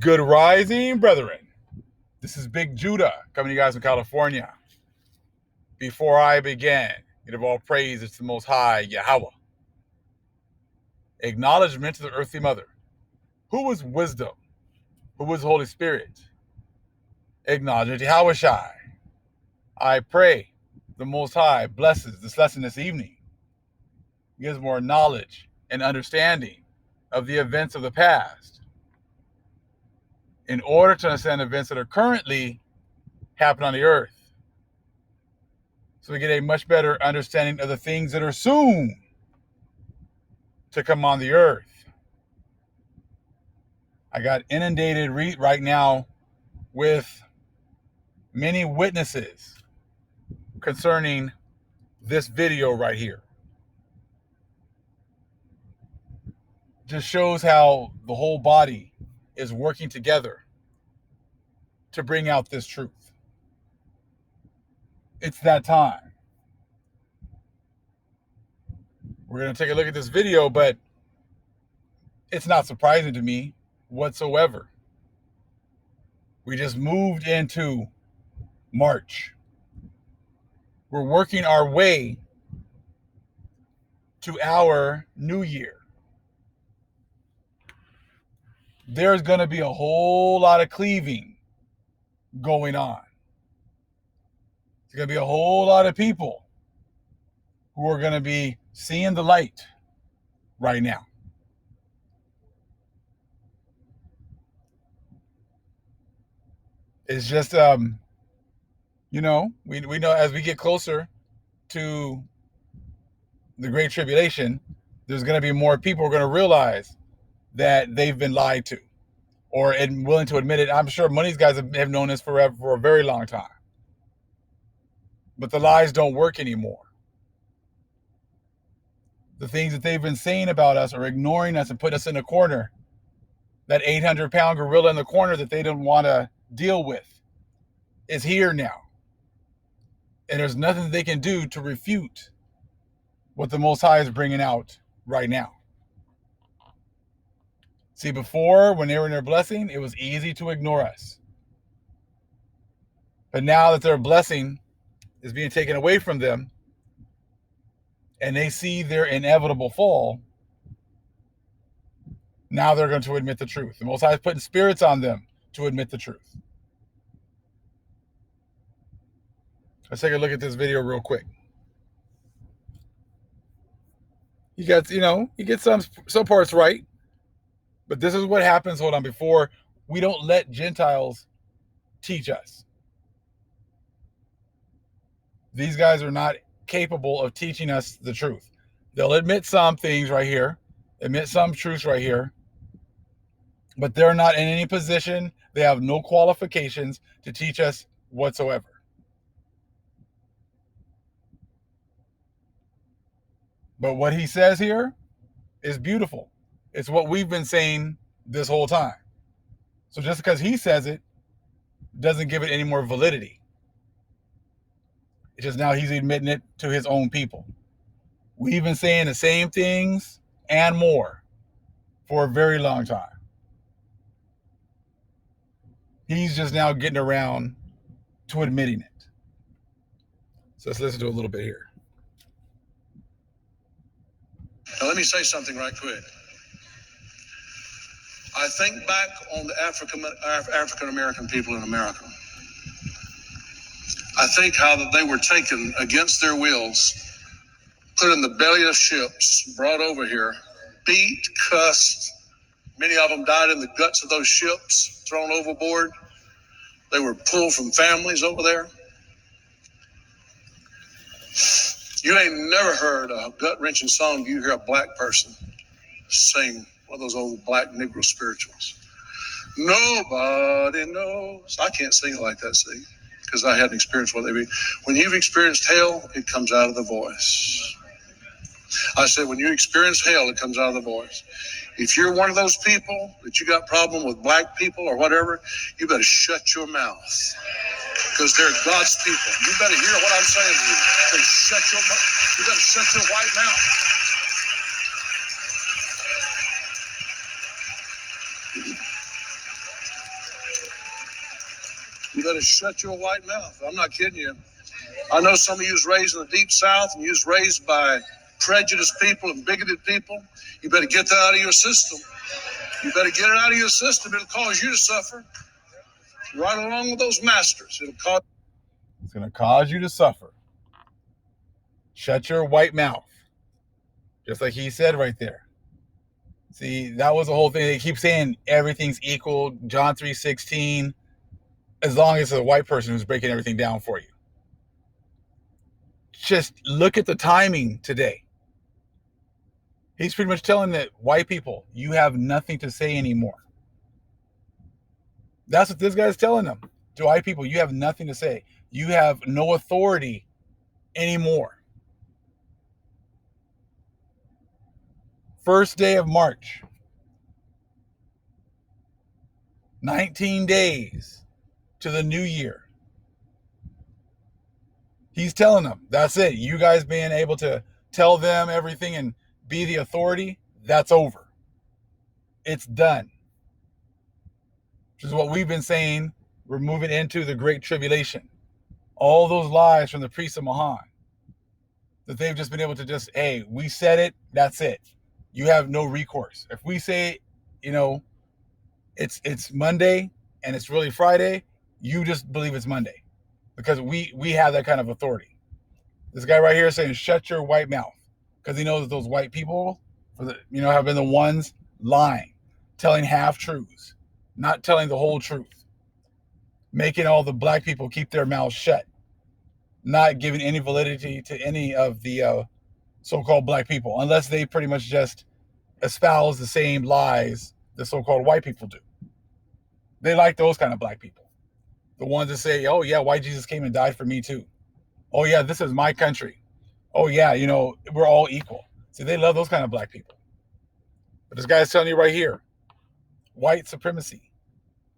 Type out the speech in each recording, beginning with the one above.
Good rising, brethren. This is Big Judah coming to you guys from California. Before I begin, give all praise to the Most High Yahweh. Acknowledgement to the Earthly Mother. Who is wisdom? Who is the Holy Spirit? Acknowledgement to Yahweh Shai. I pray the Most High blesses this lesson this evening, gives more knowledge and understanding of the events of the past in order to understand events that are currently happening on the earth, so we get a much better understanding of the things that are soon to come on the earth. I got inundated right now with many witnesses concerning this video right here. Just shows how the whole body is working together to bring out this truth. It's that time. We're going to take a look at this video, but it's not surprising to me whatsoever. We just moved into March. We're working our way to our new year. There's going to be a whole lot of cleaving going on. There's going to be a whole lot of people who are going to be seeing the light right now. It's just, we know as we get closer to the Great Tribulation, there's going to be more people who are going to realize that they've been lied to, or willing to admit it. I'm sure many of these guys have known this for a very long time. But the lies don't work anymore. The things that they've been saying about us or ignoring us and putting us in a corner, that 800-pound gorilla in the corner that they don't want to deal with, is here now. And there's nothing that they can do to refute what the Most High is bringing out right now. See, before, when they were in their blessing, it was easy to ignore us. But now that their blessing is being taken away from them, and they see their inevitable fall, now they're going to admit the truth. The Most High is putting spirits on them to admit the truth. Let's take a look at this video real quick. You get some parts right, but this is what happens. Hold on, before we don't let Gentiles teach us. These guys are not capable of teaching us the truth. They'll admit some things right here, admit some truths right here, but they're not in any position. They have no qualifications to teach us whatsoever. But what he says here is beautiful. It's what we've been saying this whole time. So just because he says it doesn't give it any more validity. It's just now he's admitting it to his own people. We've been saying the same things and more for a very long time. He's just now getting around to admitting it. So let's listen to a little bit here. Now, let me say something right quick. I think back on the African American people in America. I think how that they were taken against their wills, put in the belly of ships, brought over here, beat, cussed. Many of them died in the guts of those ships, thrown overboard. They were pulled from families over there. You ain't never heard a gut-wrenching song. You hear a black person sing one of those old black Negro spirituals. Nobody knows. I can't sing it like that, see, because I hadn't experienced what they be. When you've experienced hell, it comes out of the voice. I said, when you experience hell, it comes out of the voice. If you're one of those people that you got problem with black people or whatever, you better shut your mouth, because they're God's people. You better hear what I'm saying to you. You better shut your mouth. You better shut your white mouth. better shut your white mouth. I'm not kidding you. I know some of you was raised in the deep South and you was raised by prejudiced people and bigoted people. You better get that out of your system. You better get it out of your system. It'll cause you to suffer. Right along with those masters. It's going to cause you to suffer. Shut your white mouth. Just like he said right there. See, that was the whole thing. They keep saying everything's equal, John 3:16, as long as it's a white person who's breaking everything down for you. Just look at the timing today. He's pretty much telling that white people, you have nothing to say anymore. That's what this guy's telling them. To white people, you have nothing to say. You have no authority anymore. First day of March. 19 days to the new year. He's telling them, that's it. You guys being able to tell them everything and be the authority, that's over. It's done. Which is what we've been saying. We're moving into the Great Tribulation. All those lies from the priests of Mahan. That they've just been able to just, hey, we said it, that's it. You have no recourse. If we say, it's Monday and it's really Friday, you just believe it's Monday. Because we have that kind of authority. This guy right here is saying, shut your white mouth. Because he knows that those white people, have been the ones lying, telling half-truths, not telling the whole truth, making all the black people keep their mouths shut, not giving any validity to any of the so-called black people, unless they pretty much just espouse the same lies the so-called white people do. They like those kind of black people. The ones that say, oh yeah, white Jesus came and died for me too. Oh yeah, this is my country. Oh yeah, we're all equal. See, they love those kind of black people. But this guy's telling you right here, white supremacy,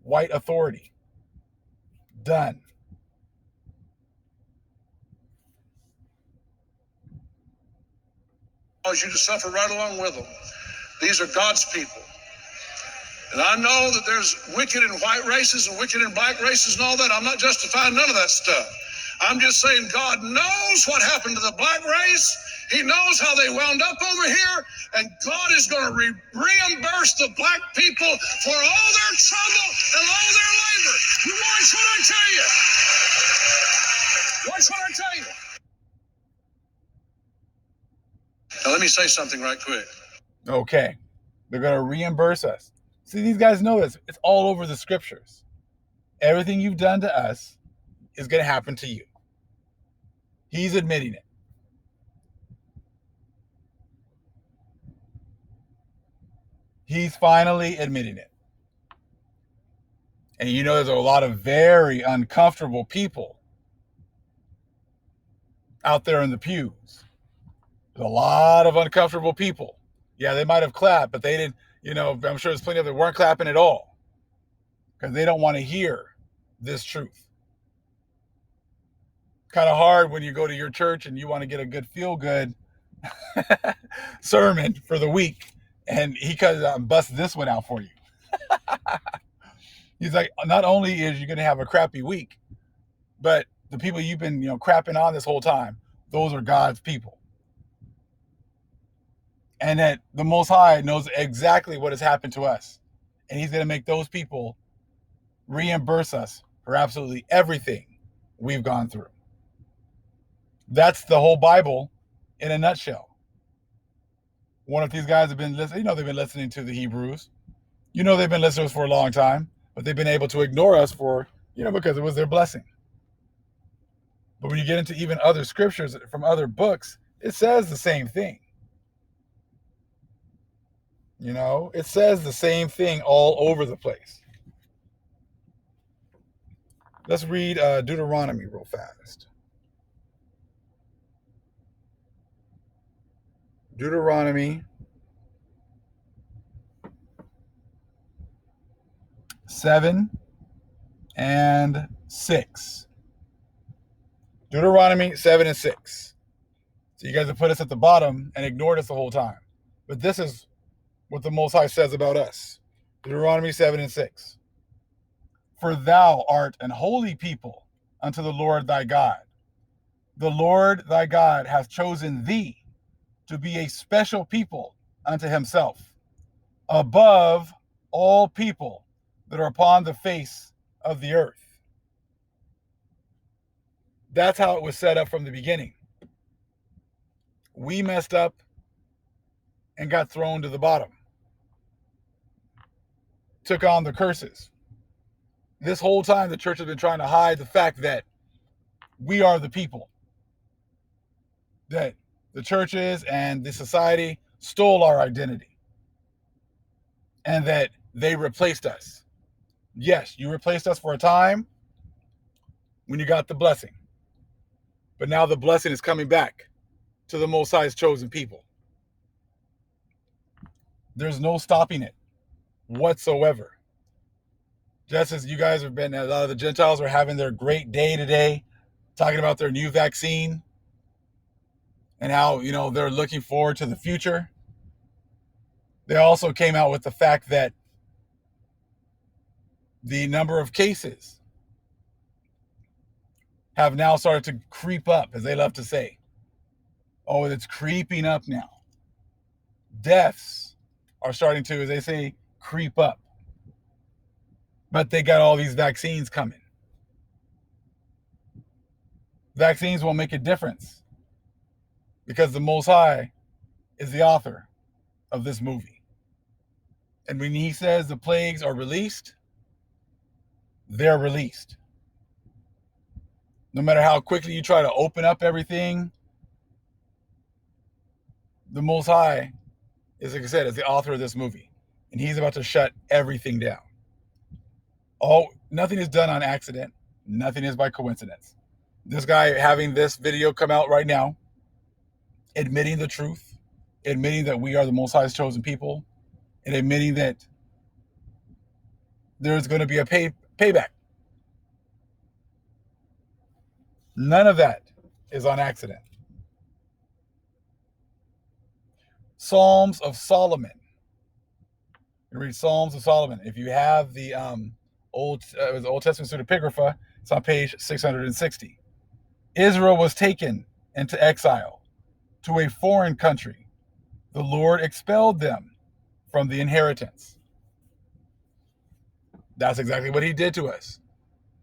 white authority, done. Cause you to suffer right along with them. These are God's people. And I know that there's wicked in white races and wicked in black races and all that. I'm not justifying none of that stuff. I'm just saying God knows what happened to the black race. He knows how they wound up over here. And God is going to reimburse the black people for all their trouble and all their labor. You watch what I tell you. Watch what I tell you. Now let me say something right quick. Okay. They're going to reimburse us. See, these guys know this. It's all over the scriptures. Everything you've done to us is going to happen to you. He's admitting it. He's finally admitting it. And there's a lot of very uncomfortable people out there in the pews. There's a lot of uncomfortable people. Yeah, they might have clapped, but they didn't, I'm sure there's plenty of them that weren't clapping at all. Because they don't want to hear this truth. Kind of hard when you go to your church and you want to get a good feel-good sermon for the week. And he comes out and busts this one out for you. He's like, not only is you going to have a crappy week, but the people you've been, crapping on this whole time, those are God's people. And that the Most High knows exactly what has happened to us. And he's going to make those people reimburse us for absolutely everything we've gone through. That's the whole Bible in a nutshell. One of these guys have been listening, they've been listening to the Hebrews. They've been listeners for a long time, but they've been able to ignore us for, because it was their blessing. But when you get into even other scriptures from other books, it says the same thing. It says the same thing all over the place. Let's read Deuteronomy real fast. Deuteronomy 7 and 6. Deuteronomy 7 and 6. So you guys have put us at the bottom and ignored us the whole time. But this is what the Most High says about us. Deuteronomy 7 and 6. For thou art an holy people unto the Lord thy God. The Lord thy God hath chosen thee to be a special people unto himself, above all people that are upon the face of the earth. That's how it was set up from the beginning. We messed up and got thrown to the bottom, took on the curses. This whole time, the church has been trying to hide the fact that we are the people, that the churches and the society stole our identity, and that they replaced us. Yes, you replaced us for a time when you got the blessing, but now the blessing is coming back to the Most High's chosen people. There's no stopping it whatsoever. Just as you guys have been, a lot of the Gentiles are having their great day today, talking about their new vaccine and how, they're looking forward to the future. They also came out with the fact that the number of cases have now started to creep up, as they love to say. Oh, it's creeping up now. Deaths are starting to, as they say, creep up. But they got all these vaccines coming. Vaccines won't make a difference because the Most High is the author of this movie. And when he says the plagues are released, they're released. No matter how quickly you try to open up everything, the Most High is, like I said, is the author of this movie. And he's about to shut everything down. Nothing is done on accident. Nothing is by coincidence. This guy having this video come out right now, admitting the truth, admitting that we are the Most High's chosen people, and admitting that there's going to be a payback. None of that is on accident. Psalms of Solomon. You read Psalms of Solomon. If you have the Old Testament pseudepigrapha, it's on page 660. Israel was taken into exile to a foreign country. The Lord expelled them from the inheritance. That's exactly what he did to us.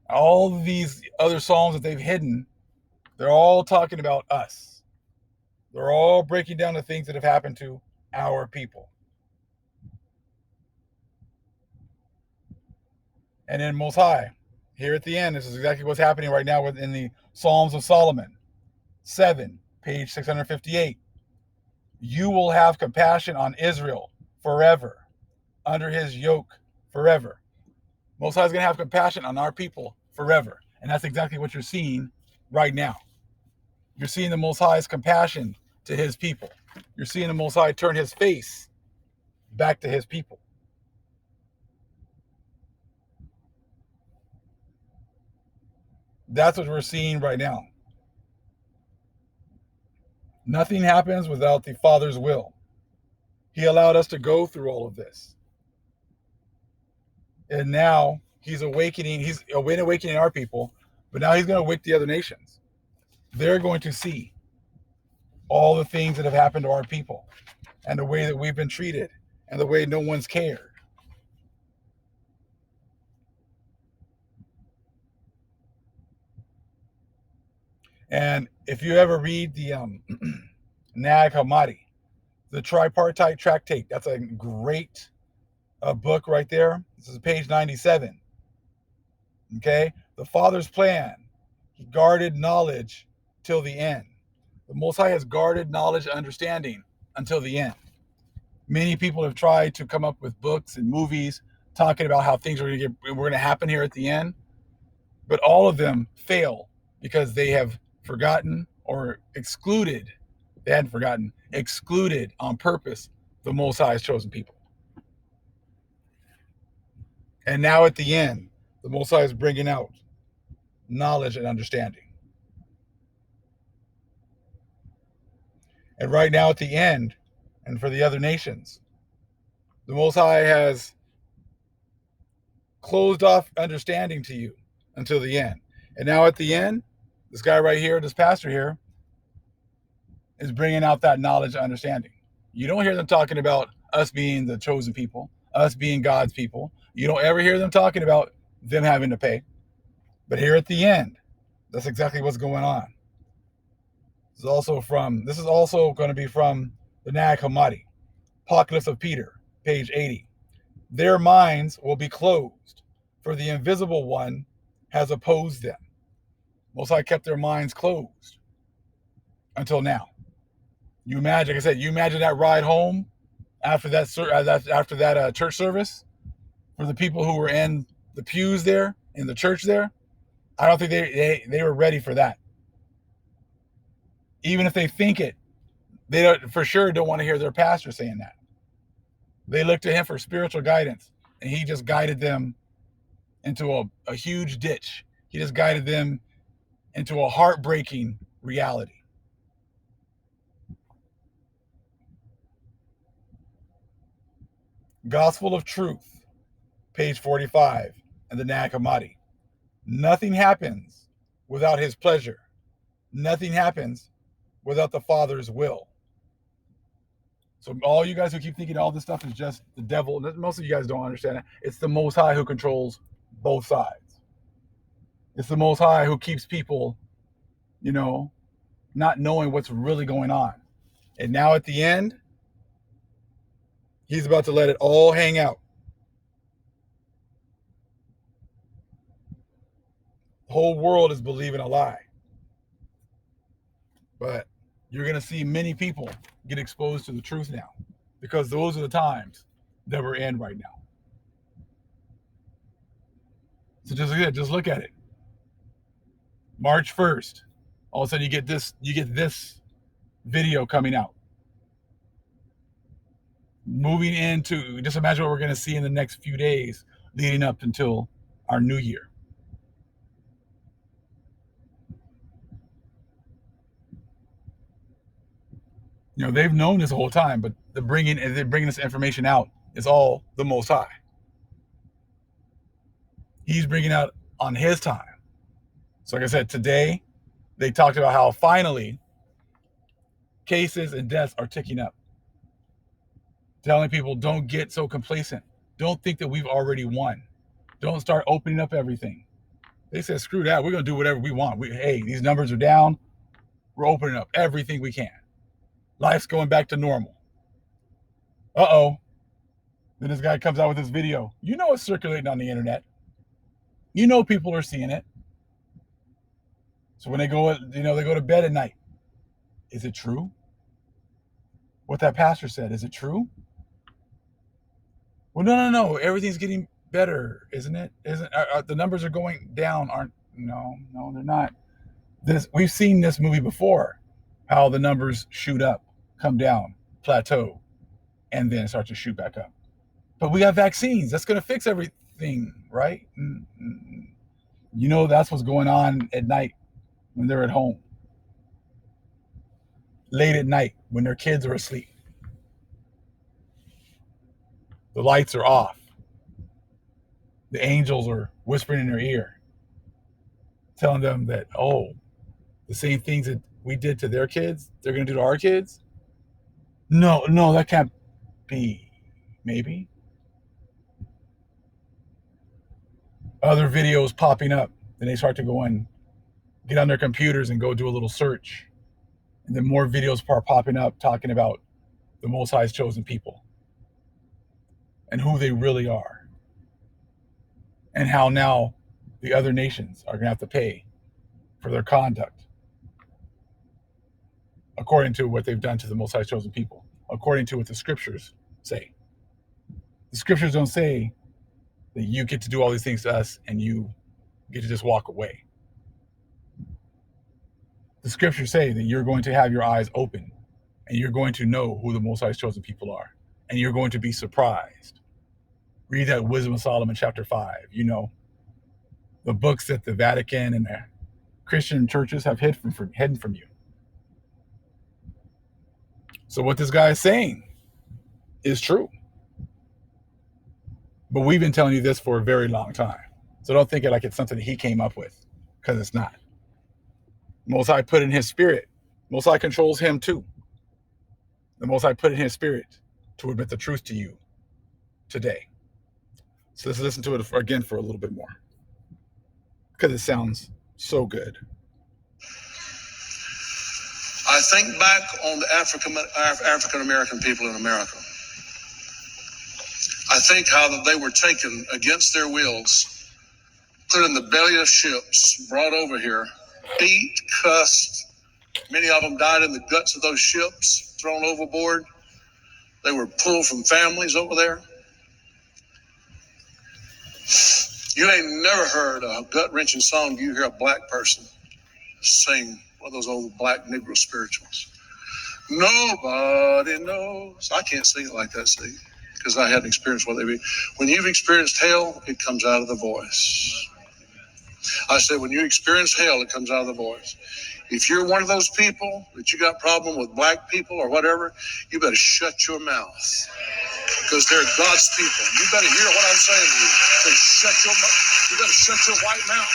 All these other psalms that they've hidden, they're all talking about us. They're all breaking down the things that have happened to our people. And then Most High, here at the end, this is exactly what's happening right now within the Psalms of Solomon. 7, page 658. You will have compassion on Israel forever, under his yoke forever. Most High is going to have compassion on our people forever. And that's exactly what you're seeing right now. You're seeing the Most High's compassion to his people. You're seeing the Most High turn his face back to his people. That's what we're seeing right now. Nothing happens without the Father's will. He allowed us to go through all of this. And now he's awakening our people, but now he's going to wake the other nations. They're going to see all the things that have happened to our people and the way that we've been treated and the way no one's cared. And if you ever read the Nag Hammadi, the tripartite tractate, that's a great book right there. This is page 97. Okay? The Father's plan. He guarded knowledge till the end. The Most High has guarded knowledge and understanding until the end. Many people have tried to come up with books and movies talking about how things were going to happen here at the end, but all of them fail because they have forgotten or excluded. They hadn't forgotten, excluded on purpose the Most High's chosen people. And now at the end, the Most High is bringing out knowledge and understanding. And right now at the end, and for the other nations, the Most High has closed off understanding to you until the end. And now at the end, this guy right here, this pastor here, is bringing out that knowledge and understanding. You don't hear them talking about us being the chosen people, us being God's people. You don't ever hear them talking about them having to pay. But here at the end, that's exactly what's going on. This is also going to be from the Nag Hammadi, Apocalypse of Peter, page 80. Their minds will be closed, for the invisible one has opposed them. Most High kept their minds closed until now. You imagine, like I said, you imagine that ride home after that church service for the people who were in the pews there in the church there. I don't think they were ready for that. Even if they think it, they don't, for sure don't want to hear their pastor saying that. They looked to him for spiritual guidance, and he just guided them into a huge ditch. He just guided them into a heartbreaking reality. Gospel of Truth, page 45, and the Nag Hammadi. Nothing happens without his pleasure. Nothing happens without the Father's will. So all you guys who keep thinking all this stuff is just the devil, most of you guys don't understand it. It's the Most High who controls both sides. It's the Most High who keeps people, not knowing what's really going on. And now at the end, he's about to let it all hang out. The whole world is believing a lie. But you're going to see many people get exposed to the truth now, because those are the times that we're in right now. So just look at it. March 1st, all of a sudden you get this video coming out. Moving into, just imagine what we're going to see in the next few days leading up until our new year. They've known this whole time, but they're bringing this information out is all the Most High. He's bringing out on his time. So like I said, today they talked about how finally cases and deaths are ticking up. Telling people, don't get so complacent. Don't think that we've already won. Don't start opening up everything. They said, screw that. We're going to do whatever we want. Hey, these numbers are down. We're opening up everything we can. Life's going back to normal. Uh-oh. Then this guy comes out with this video. It's circulating on the internet. People are seeing it. So when they go to bed at night, is it true? What that pastor said, is it true? Well, no. Everything's getting better, isn't it? The numbers are going down? No, they're not. We've seen this movie before, how the numbers shoot up, come down, plateau, and then start to shoot back up. But we got vaccines. That's going to fix everything, right? That's what's going on at night when they're at home. Late at night when their kids are asleep. The lights are off. The angels are whispering in their ear, telling them that, the same things that we did to their kids, they're going to do to our kids? No, that can't be. Maybe. Other videos popping up. Then they start to go and get on their computers and go do a little search. And then more videos are popping up talking about the Most High's chosen people and who they really are. And how now the other nations are going to have to pay for their conduct according to what they've done to the Most High's chosen people, according to what the scriptures say. The scriptures don't say that you get to do all these things to us and you get to just walk away. The scriptures say that you're going to have your eyes open and you're going to know who the Most High's chosen people are, and you're going to be surprised. Read that Wisdom of Solomon chapter 5. The books that the Vatican and the Christian churches have hidden from you. So what this guy is saying is true. But we've been telling you this for a very long time. So don't think it like it's something that he came up with, because it's not. Most High put in his spirit. Most High controls him too. The Most High put in his spirit to admit the truth to you today. So let's listen to it again for a little bit more, because it sounds so good. I think back on the African American people in America. I think how they were taken against their wills, put in the belly of ships, brought over here, beat, cussed. Many of them died in the guts of those ships, thrown overboard. They were pulled from families over there. You ain't never heard a gut-wrenching song. You hear a black person sing one of those old black Negro spirituals. Nobody knows. I can't sing it like that, see, because I hadn't experienced what they be. When you've experienced hell, it comes out of the voice. I said, when you experience hell, it comes out of the voice. If you're one of those people that you got problem with black people or whatever, you better shut your mouth, because they're God's people. You better hear what I'm saying to you. You better shut your white mouth.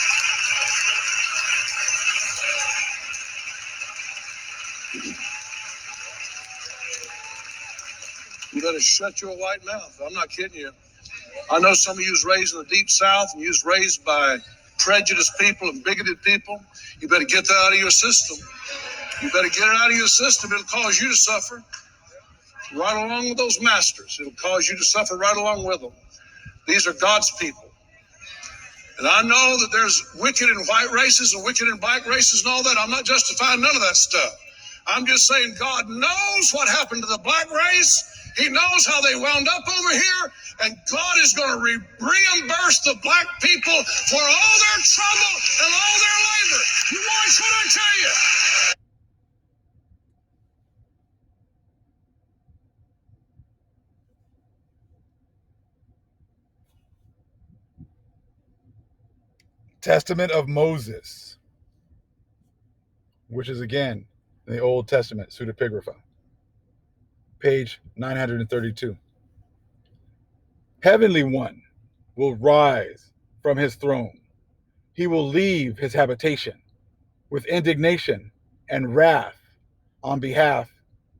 You better shut your white mouth. I'm not kidding you. I know some of you was raised in the deep South, and you was raised by prejudiced people and bigoted people. You better get that out of your system. You better get it out of your system. It'll cause you to suffer right along with those masters. It'll cause you to suffer right along with them. These are God's people. And I know that there's wicked in white races and wicked in black races and all that. I'm not justifying none of that stuff. I'm just saying God knows what happened to the black race. He knows how they wound up over here. And God is going to reimburse the black people for all their trouble and all their labor. You watch what I tell you. Testament of Moses, which is again in the Old Testament, pseudepigrapha, page 932. Heavenly One will rise from his throne. He will leave his habitation with indignation and wrath on behalf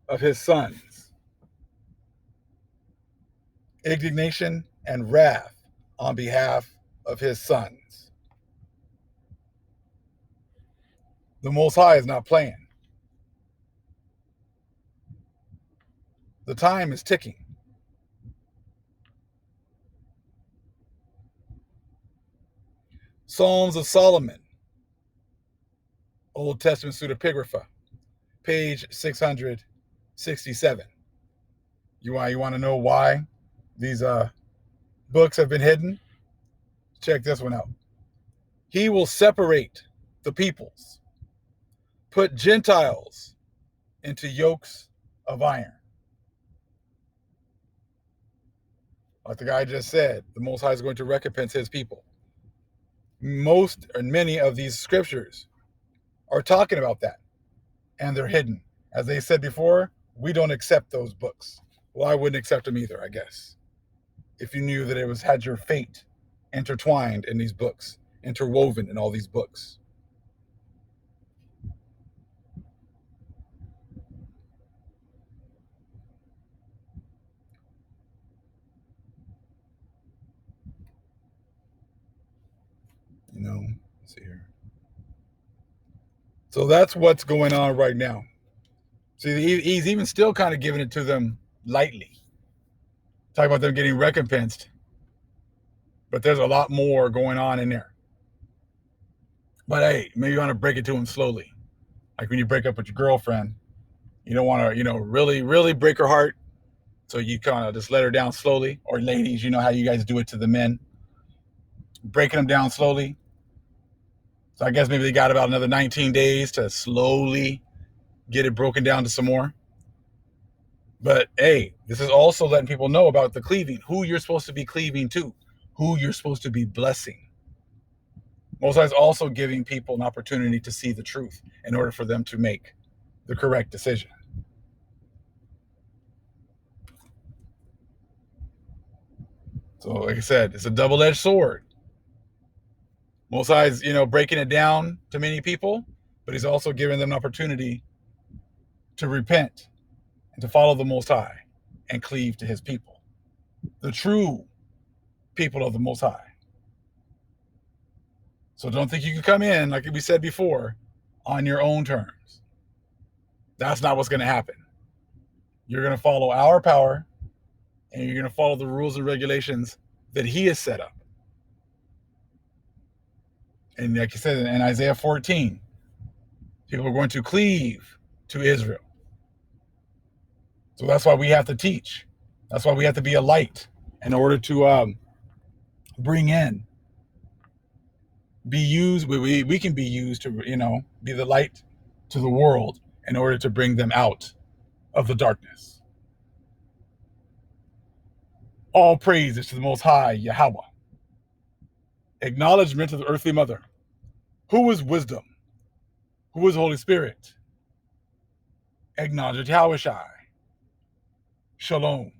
of his sons. Indignation and wrath on behalf of his sons. The Most High is not playing. The time is ticking. Psalms of Solomon, Old Testament pseudepigrapha, page 667. You want to know why these books have been hidden? Check this one out. He will separate the peoples, put Gentiles into yokes of iron. Like the guy just said, the Most High is going to recompense his people. Most or many of these scriptures are talking about that, and they're hidden. As they said before, we don't accept those books. Well, I wouldn't accept them either, I guess, if you knew that it had your fate intertwined in these books, interwoven in all these books. Let's see here. So that's what's going on right now. See, he's even still kind of giving it to them lightly. Talking about them getting recompensed. But there's a lot more going on in there. But hey, maybe you want to break it to them slowly. Like when you break up with your girlfriend, you don't want to, really, really break her heart. So you kind of just let her down slowly. Or ladies, you know how you guys do it to the men. Breaking them down slowly. So I guess maybe they got about another 19 days to slowly get it broken down to some more. But hey, this is also letting people know about the cleaving, who you're supposed to be cleaving to, who you're supposed to be blessing. Most High is also giving people an opportunity to see the truth in order for them to make the correct decision. So, like I said, it's a double-edged sword. Most High is, breaking it down to many people, but he's also giving them an opportunity to repent and to follow the Most High and cleave to his people, the true people of the Most High. So don't think you can come in, like we said before, on your own terms. That's not what's going to happen. You're going to follow our power, and you're going to follow the rules and regulations that he has set up. And like you said in Isaiah 14, people are going to cleave to Israel. So that's why we have to teach. That's why we have to be a light in order to bring in, be used. We can be used to, be the light to the world in order to bring them out of the darkness. All praises to the Most High, Yahweh. Acknowledgement to the earthly mother. Who is wisdom? Who is Holy Spirit? Acknowledge Yahweh Shai. Shalom.